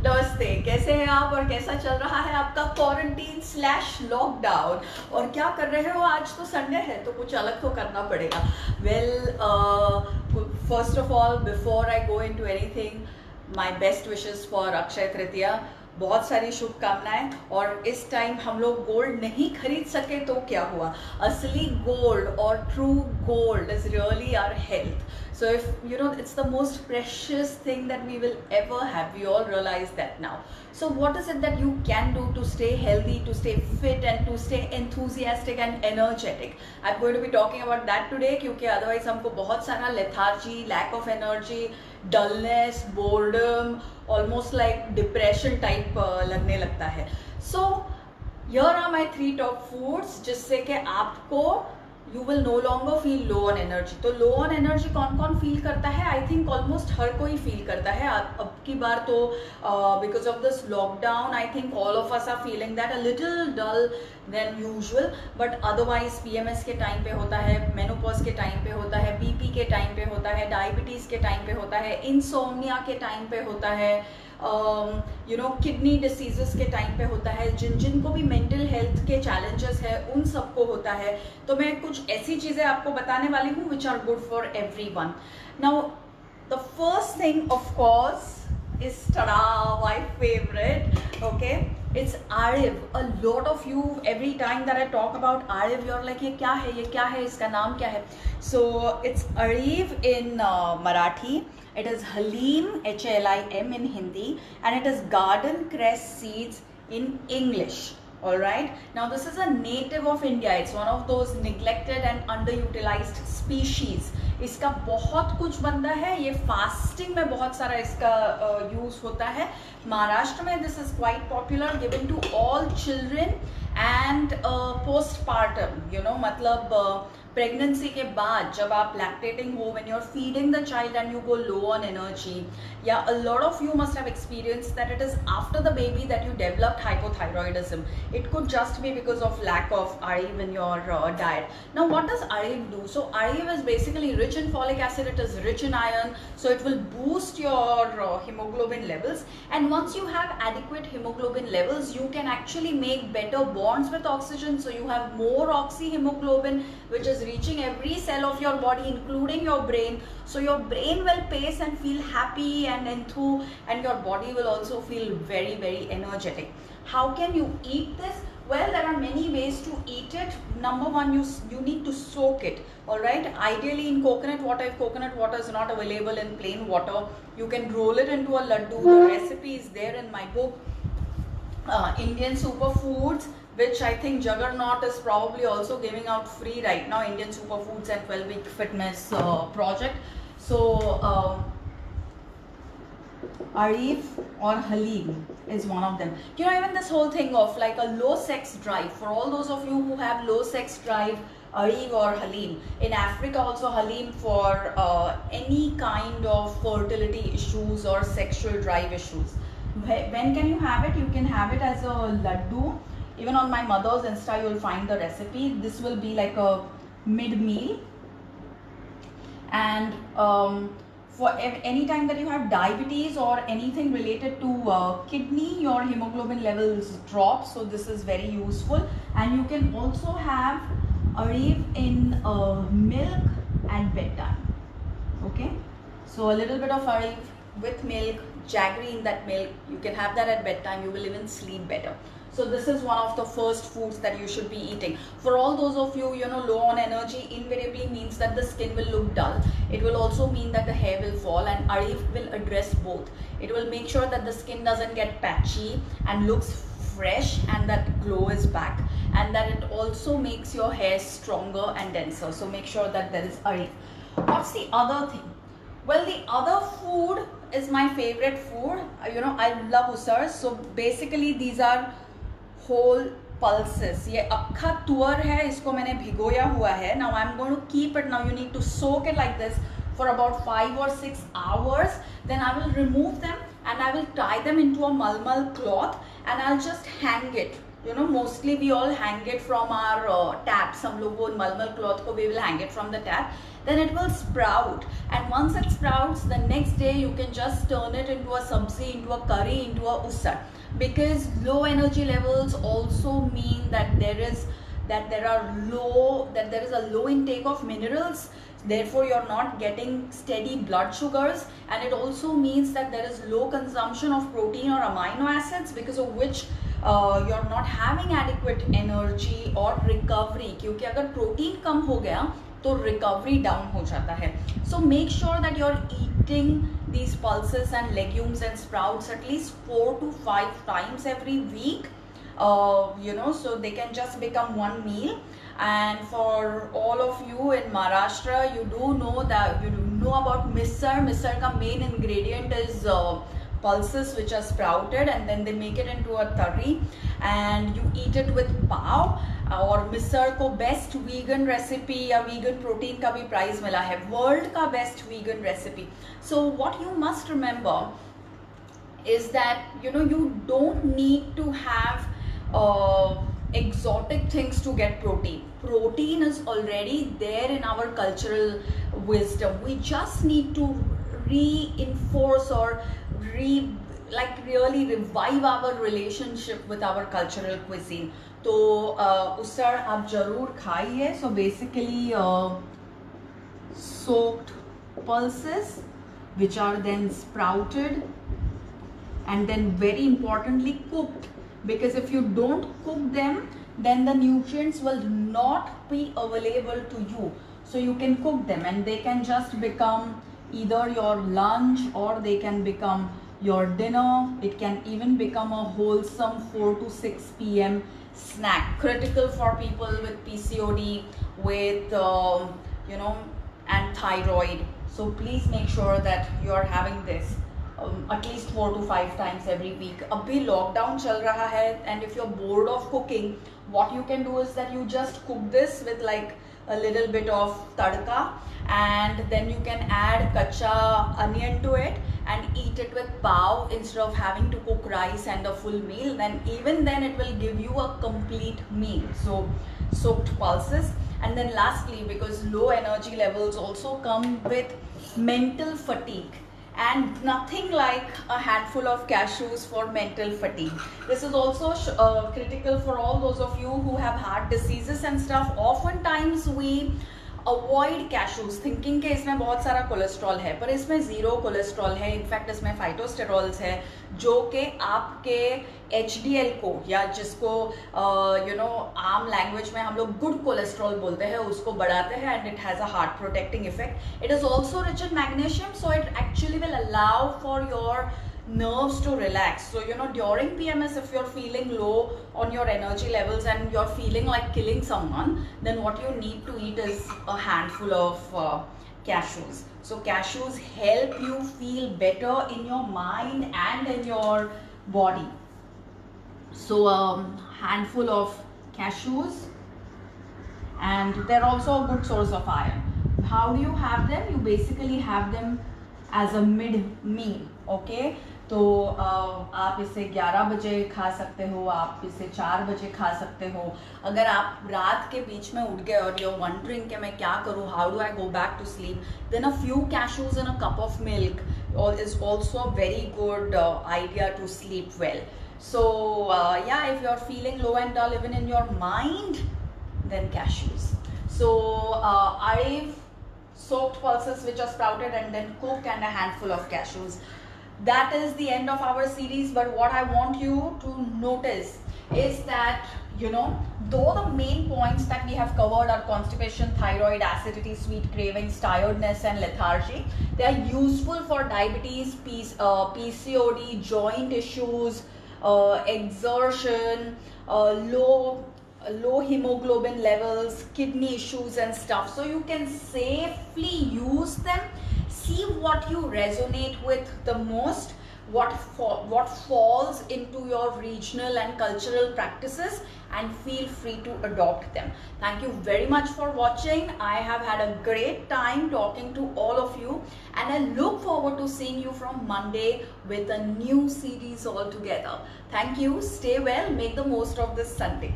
नमस्ते, कैसे हैं आप और कैसा चल रहा है आपका क्वारंटीन स्लैश लॉकडाउन? और क्या कर रहे हो? आज तो संडे है तो कुछ अलग तो करना पड़ेगा। First of all, before I go into anything, my best wishes for Akshaya Tritiya. बहुत सारी शुभकामनाएं। और इस टाइम हम लोग गोल्ड नहीं खरीद सके तो क्या हुआ? असली गोल्ड और true gold is really our health. So if you know, it's the most precious thing that we will ever have. We all realize that now. So what is it that you can do to stay healthy, to stay fit and to stay enthusiastic and energetic? I'm going to be talking about that today क्योंकि otherwise हमको बहुत सारा lethargy, lack of energy, dullness, boredom, almost like depression type लगने लगता है. So here are my 3 top foods जिससे कि आपको you will no longer feel low on energy. तो लो ऑन एनर्जी कौन कौन फील करता है? आई थिंक ऑलमोस्ट हर कोई फील करता है. अब की बार तो because of this lockdown I think all of us are feeling that a little dull than usual. But otherwise PMS के टाइम पे होता है, मेनोपॉज के टाइम पे होता है, बीपी के टाइम पे होता है, डायबिटीज के टाइम पे होता है, इंसोम्निया के टाइम पे होता है, किडनी डिसीजेस के टाइम पे होता है. जिनको भी मेंटल हेल्थ के चैलेंजेस है उन सबको होता है. तो मैं कुछ ऐसी चीज़ें आपको बताने वाली हूँ which are good for everyone. Now the first thing of course is tada, my favorite. Okay, it's Ariv. A lot of you, every time that I talk about Ariv, you're like, ये क्या है, ये क्या है, इसका नाम क्या है? So it's Ariv in Marathi. It is Halim, HALIM in Hindi, and it is garden cress seeds in English. All right. Now this is a native of India. It's one of those neglected and underutilized species. इसका बहुत कुछ बनता है. ये fasting में बहुत सारा इसका यूज होता है. महाराष्ट्र में this is quite popular, given to all children and postpartum. मतलब प्रेगनेंसी के बाद जब आप लैक्टेटिंग हो, when you are feeding the child and you go low on energy, या a lot of you must have experience that it is after the baby that you developed hypothyroidism. It could just be because of lack of Ariv in your diet. Now what does Ariv do? So Ariv is basically rich in folic acid, it is rich in iron, so it will boost your hemoglobin levels. And once you have adequate hemoglobin levels, you can actually make better bonds with oxygen, so you have more oxyhemoglobin which is reaching every cell of your body including your brain. So your brain will pace and feel happy and enthused, and your body will also feel very, very energetic. How can you eat this? Well, there are many ways to eat it. Number one, you need to soak it. All right, ideally in coconut water. If coconut water is not available in plain water, you can roll it into a laddu. The recipe is there in my book, Indian Superfoods, which I think Juggernaut is probably also giving out free right now, Indian Superfoods and 12-week fitness project. So Ariv or Halim is one of them. Even this whole thing of like a low sex drive, for all those of you who have low sex drive, Ariv or Halim. In Africa also Halim for any kind of fertility issues or sexual drive issues. When can you have it? You can have it as a laddu. Even on my mother's Insta you will find the recipe. This will be like a mid meal. And for any time that you have diabetes or anything related to kidney, your hemoglobin levels drop, so this is very useful. And you can also have Ariv in milk at bedtime. Okay, so a little bit of Ariv with milk, jaggery in that milk, you can have that at bedtime. You will even sleep better. So this is one of the first foods that you should be eating. For all those of you, low on energy, invariably means that the skin will look dull. It will also mean that the hair will fall, and Ariv will address both. It will make sure that the skin doesn't get patchy and looks fresh, and that glow is back, and that it also makes your hair stronger and denser. So make sure that there is Ariv. What's the other thing? Well, the other food is my favorite food. I love usars. So basically these are whole pulses. ये अक्खा तुअर है, इसको मैंने भिगोया हुआ है. Now I'm going to keep it. Now you need to soak it like this for about 5 or 6 hours. Then I will remove them and I will tie them into a malmal cloth and I'll just hang it. Mostly we all hang it from our taps. हम लोग वो malmal cloth को we will hang it from the tap. then it will sprout, and once it sprouts, the next day you can just turn it into a sabzi, into a curry, into a usad. Because low energy levels also mean that there is a low intake of minerals, therefore you're not getting steady blood sugars, and it also means that there is low consumption of protein or amino acids, because of which you're not having adequate energy or recovery, क्योंकि अगर protein कम हो गया तो recovery down हो जाता है. So make sure that you're eating these pulses and legumes and sprouts at least 4 to 5 times every week, so they can just become one meal. And for all of you in Maharashtra, you do know about misar. Misar ka main ingredient is pulses which are sprouted, and then they make it into a curry and you eat it with pav. और मिसर को best vegan recipe या vegan protein का भी prize मिला है, world का best vegan recipe. So what you must remember is that you don't need to have exotic things to get protein. Protein is already there in our cultural wisdom. We just need to reinforce or really revive our relationship with our cultural cuisine. तो उसर आप जरूर खाइए. So basically soaked pulses which are then sprouted and then very importantly cooked, because if you don't cook them then the nutrients will not be available to you. So you can cook them and they can just become either your lunch or they can become your dinner. It can even become a wholesome 4 to 6 p.m. snack, critical for people with PCOD, with and thyroid. So please make sure that you are having this at least 4 to 5 times every week. अभी lockdown चल रहा है, and if you're bored of cooking, what you can do is that you just cook this with like a little bit of tadka, and then you can add kacha onion to it and eat it with pav instead of having to cook rice and a full meal. Then even then it will give you a complete meal. So soaked pulses. And then lastly, because low energy levels also come with mental fatigue, and nothing like a handful of cashews for mental fatigue. This is also critical for all those of you who have heart diseases and stuff. Oftentimes we avoid cashews thinking कि इसमें बहुत सारा cholesterol है, पर इसमें zero cholesterol है. In fact इसमें फाइटोस्टेरॉल्स है जो कि आपके HDL को, या जिसको आम लैंग्वेज में हम लोग गुड कोलेस्ट्रॉल बोलते हैं, उसको बढ़ाते हैं, and it has a heart protecting effect. It is also rich in magnesium, so it actually will allow for your nerves to relax. So during PMS, if you're feeling low on your energy levels and you're feeling like killing someone, then what you need to eat is a handful of cashews. So cashews help you feel better in your mind and in your body. So handful of cashews, and they're also a good source of iron. How do you have them? You basically have them as a mid meal. Okay, तो आप इसे 11 बजे खा सकते हो, आप इसे 4 बजे खा सकते हो. अगर आप रात के बीच में उठ गए और you're wondering कि मैं क्या करूँ, how do I go back to sleep, then a few cashews and a cup of milk is also a very good idea to sleep well. So if you're feeling low and dull even in your mind, then cashews. So I've soaked pulses which are sprouted and then cooked, and a handful of cashews. That is the end of our series, but what I want you to notice is that though the main points that we have covered are constipation, thyroid, acidity, sweet cravings, tiredness and lethargy, they are useful for diabetes, PCOD, joint issues, exertion, low hemoglobin levels, kidney issues and stuff. So you can safely use them. See what you resonate with the most, what falls into your regional and cultural practices, and feel free to adopt them. Thank you very much for watching. I have had a great time talking to all of you, and I look forward to seeing you from Monday with a new series altogether. Thank you. Stay well. Make the most of this Sunday.